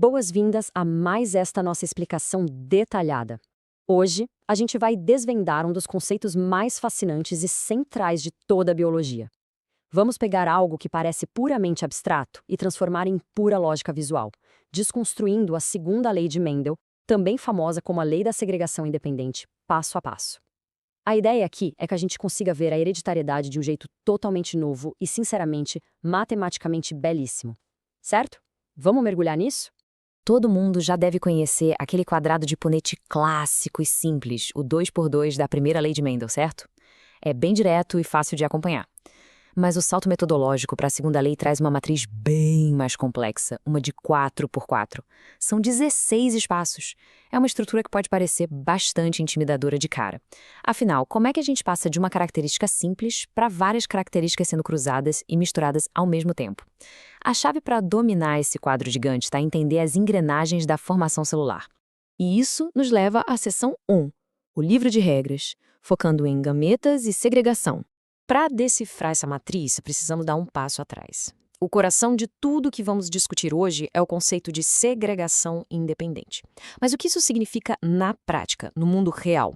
Boas-vindas a mais esta nossa explicação detalhada. Hoje, a gente vai desvendar um dos conceitos mais fascinantes e centrais de toda a biologia. Vamos pegar algo que parece puramente abstrato e transformar em pura lógica visual, desconstruindo a segunda lei de Mendel, também famosa como a lei da segregação independente, passo a passo. A ideia aqui é que a gente consiga ver a hereditariedade de um jeito totalmente novo e, sinceramente, matematicamente belíssimo. Certo? Vamos mergulhar nisso? Todo mundo já deve conhecer aquele quadrado de Punnett clássico e simples, o 2 por 2 da primeira lei de Mendel, certo? É bem direto e fácil de acompanhar. Mas o salto metodológico para a segunda lei traz uma matriz bem mais complexa, uma de 4 por 4. São 16 espaços. É uma estrutura que pode parecer bastante intimidadora de cara. Afinal, como é que a gente passa de uma característica simples para várias características sendo cruzadas e misturadas ao mesmo tempo? A chave para dominar esse quadro gigante está em entender as engrenagens da formação celular. E isso nos leva à seção 1, o livro de regras, focando em gametas e segregação. Para decifrar essa matriz, precisamos dar um passo atrás. O coração de tudo que vamos discutir hoje é o conceito de segregação independente. Mas o que isso significa na prática, no mundo real?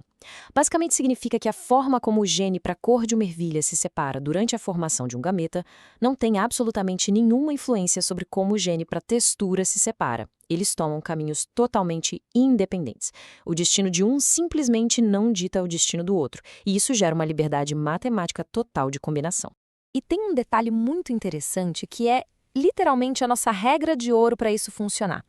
Basicamente significa que a forma como o gene para a cor de uma ervilha se separa durante a formação de um gameta não tem absolutamente nenhuma influência sobre como o gene para a textura se separa. Eles tomam caminhos totalmente independentes. O destino de um simplesmente não dita o destino do outro, e isso gera uma liberdade matemática total de combinação. E tem um detalhe muito interessante que é literalmente a nossa regra de ouro para isso funcionar.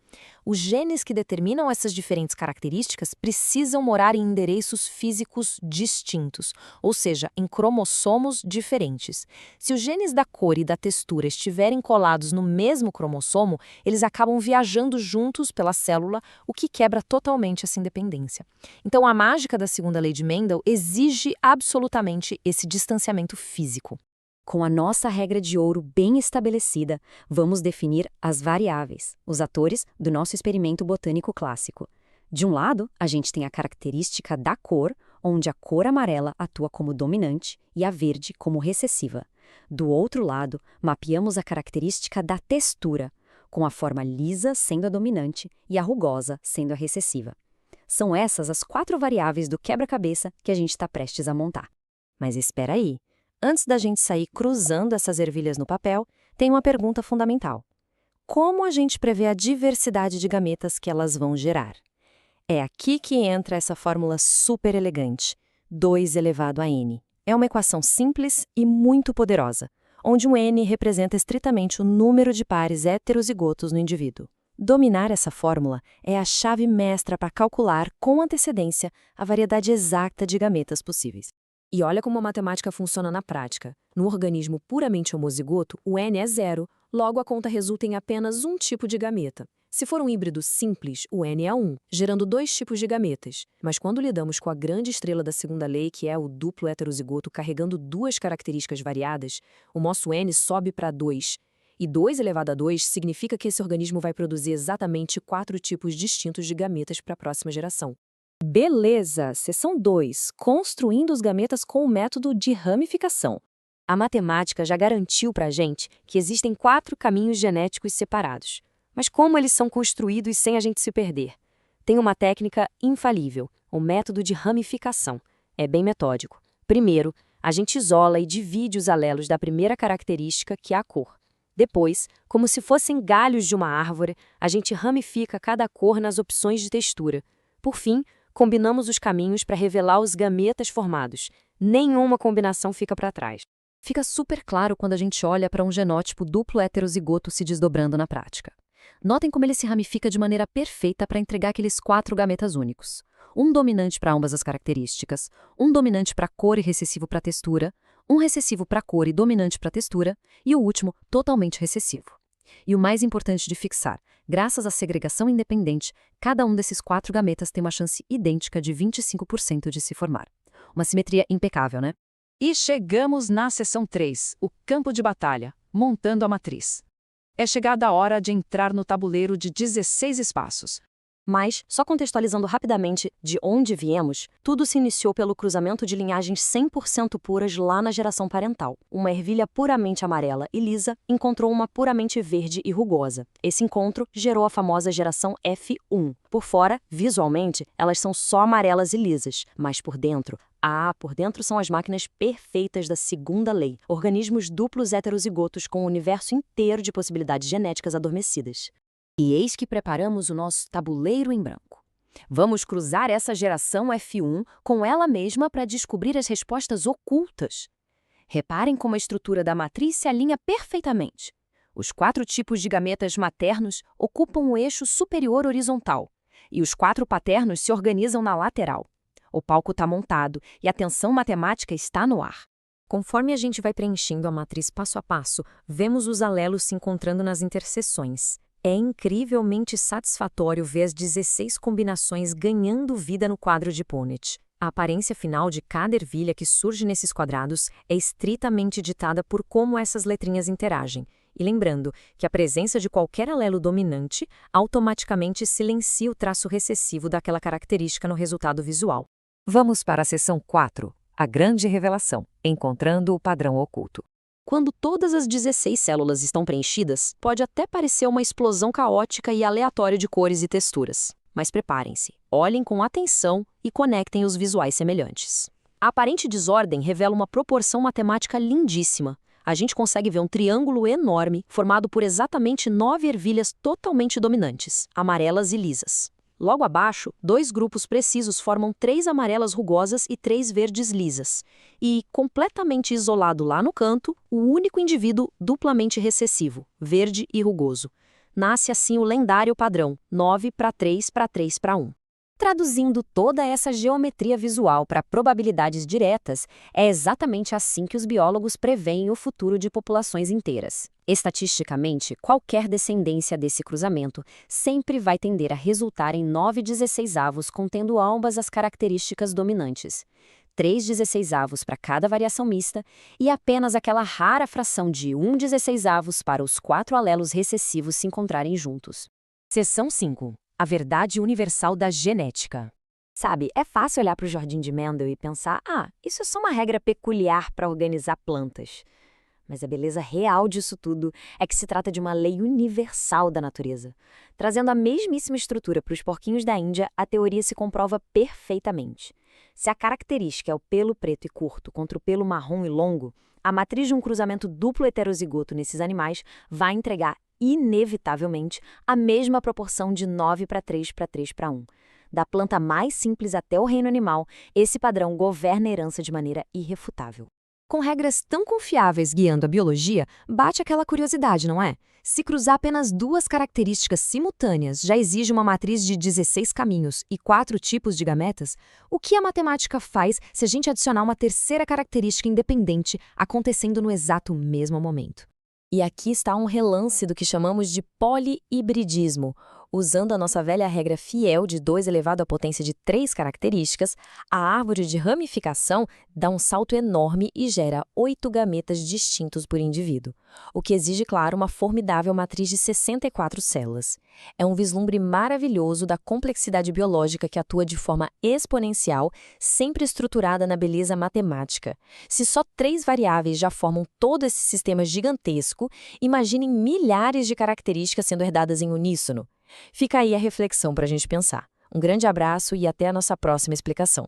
Os genes que determinam essas diferentes características precisam morar em endereços físicos distintos, ou seja, em cromossomos diferentes. Se os genes da cor e da textura estiverem colados no mesmo cromossomo, eles acabam viajando juntos pela célula, o que quebra totalmente essa independência. Então, a mágica da segunda lei de Mendel exige absolutamente esse distanciamento físico. Com a nossa regra de ouro bem estabelecida, vamos definir as variáveis, os atores do nosso experimento botânico clássico. De um lado, a gente tem a característica da cor, onde a cor amarela atua como dominante e a verde como recessiva. Do outro lado, mapeamos a característica da textura, com a forma lisa sendo a dominante e a rugosa sendo a recessiva. São essas as 4 variáveis do quebra-cabeça que a gente está prestes a montar. Mas espera aí. Antes da gente sair cruzando essas ervilhas no papel, tem uma pergunta fundamental. Como a gente prevê a diversidade de gametas que elas vão gerar? É aqui que entra essa fórmula super elegante, 2 elevado a n. É uma equação simples e muito poderosa, onde um n representa estritamente o número de pares heterozigotos no indivíduo. Dominar essa fórmula é a chave mestra para calcular com antecedência a variedade exata de gametas possíveis. E olha como a matemática funciona na prática. No organismo puramente homozigoto, o N é 0, logo a conta resulta em apenas um tipo de gameta. Se for um híbrido simples, o N é 1, gerando 2 tipos de gametas. Mas quando lidamos com a grande estrela da segunda lei, que é o duplo heterozigoto carregando 2 características variadas, o nosso N sobe para 2. E 2 elevado a 2 significa que esse organismo vai produzir exatamente 4 tipos distintos de gametas para a próxima geração. Beleza! Seção 2. Construindo os gametas com o método de ramificação. A matemática já garantiu para a gente que existem 4 caminhos genéticos separados. Mas como eles são construídos sem a gente se perder? Tem uma técnica infalível, o método de ramificação. É bem metódico. Primeiro, a gente isola e divide os alelos da primeira característica, que é a cor. Depois, como se fossem galhos de uma árvore, a gente ramifica cada cor nas opções de textura. Por fim, combinamos os caminhos para revelar os gametas formados. Nenhuma combinação fica para trás. Fica super claro quando a gente olha para um genótipo duplo heterozigoto se desdobrando na prática. Notem como ele se ramifica de maneira perfeita para entregar aqueles 4 gametas únicos. Um dominante para ambas as características, um dominante para cor e recessivo para textura, um recessivo para cor e dominante para textura, e o último totalmente recessivo. E o mais importante de fixar, graças à segregação independente, cada um desses 4 gametas tem uma chance idêntica de 25% de se formar. Uma simetria impecável, né? E chegamos na seção 3, o campo de batalha, montando a matriz. É chegada a hora de entrar no tabuleiro de 16 espaços. Mas, só contextualizando rapidamente de onde viemos, tudo se iniciou pelo cruzamento de linhagens 100% puras lá na geração parental. Uma ervilha puramente amarela e lisa encontrou uma puramente verde e rugosa. Esse encontro gerou a famosa geração F1. Por fora, visualmente, elas são só amarelas e lisas, mas por dentro são as máquinas perfeitas da segunda lei, organismos duplos heterozigotos com o universo inteiro de possibilidades genéticas adormecidas. E eis que preparamos o nosso tabuleiro em branco. Vamos cruzar essa geração F1 com ela mesma para descobrir as respostas ocultas. Reparem como a estrutura da matriz se alinha perfeitamente. Os 4 tipos de gametas maternos ocupam o eixo superior horizontal, e os 4 paternos se organizam na lateral. O palco está montado e a tensão matemática está no ar. Conforme a gente vai preenchendo a matriz passo a passo, vemos os alelos se encontrando nas interseções. É incrivelmente satisfatório ver as 16 combinações ganhando vida no quadro de Punnett. A aparência final de cada ervilha que surge nesses quadrados é estritamente ditada por como essas letrinhas interagem. E lembrando que a presença de qualquer alelo dominante automaticamente silencia o traço recessivo daquela característica no resultado visual. Vamos para a seção 4, a grande revelação, encontrando o padrão oculto. Quando todas as 16 células estão preenchidas, pode até parecer uma explosão caótica e aleatória de cores e texturas. Mas preparem-se, olhem com atenção e conectem os visuais semelhantes. A aparente desordem revela uma proporção matemática lindíssima. A gente consegue ver um triângulo enorme formado por exatamente 9 ervilhas totalmente dominantes, amarelas e lisas. Logo abaixo, 2 grupos precisos formam 3 amarelas rugosas e 3 verdes lisas. E, completamente isolado lá no canto, o único indivíduo duplamente recessivo, verde e rugoso. Nasce assim o lendário padrão 9:3:3:1. Traduzindo toda essa geometria visual para probabilidades diretas, é exatamente assim que os biólogos preveem o futuro de populações inteiras. Estatisticamente, qualquer descendência desse cruzamento sempre vai tender a resultar em 9/16 contendo ambas as características dominantes. 3/16 para cada variação mista e apenas aquela rara fração de 1/16 para os 4 alelos recessivos se encontrarem juntos. Seção 5. A verdade universal da genética. Sabe, é fácil olhar para o Jardim de Mendel e pensar, isso é só uma regra peculiar para organizar plantas. Mas a beleza real disso tudo é que se trata de uma lei universal da natureza. Trazendo a mesmíssima estrutura para os porquinhos da Índia, a teoria se comprova perfeitamente. Se a característica é o pelo preto e curto contra o pelo marrom e longo, a matriz de um cruzamento duplo heterozigoto nesses animais vai entregar, inevitavelmente, a mesma proporção de 9:3:3:1. Da planta mais simples até o reino animal, esse padrão governa a herança de maneira irrefutável. Com regras tão confiáveis guiando a biologia, bate aquela curiosidade, não é? Se cruzar apenas 2 características simultâneas já exige uma matriz de 16 caminhos e 4 tipos de gametas, o que a matemática faz se a gente adicionar uma terceira característica independente acontecendo no exato mesmo momento? E aqui está um relance do que chamamos de polihibridismo. Usando a nossa velha regra fiel de 2 elevado à potência de 3 características, a árvore de ramificação dá um salto enorme e gera 8 gametas distintos por indivíduo, o que exige, claro, uma formidável matriz de 64 células. É um vislumbre maravilhoso da complexidade biológica que atua de forma exponencial, sempre estruturada na beleza matemática. Se só 3 variáveis já formam todo esse sistema gigantesco, imaginem milhares de características sendo herdadas em uníssono. Fica aí a reflexão para a gente pensar. Um grande abraço e até a nossa próxima explicação.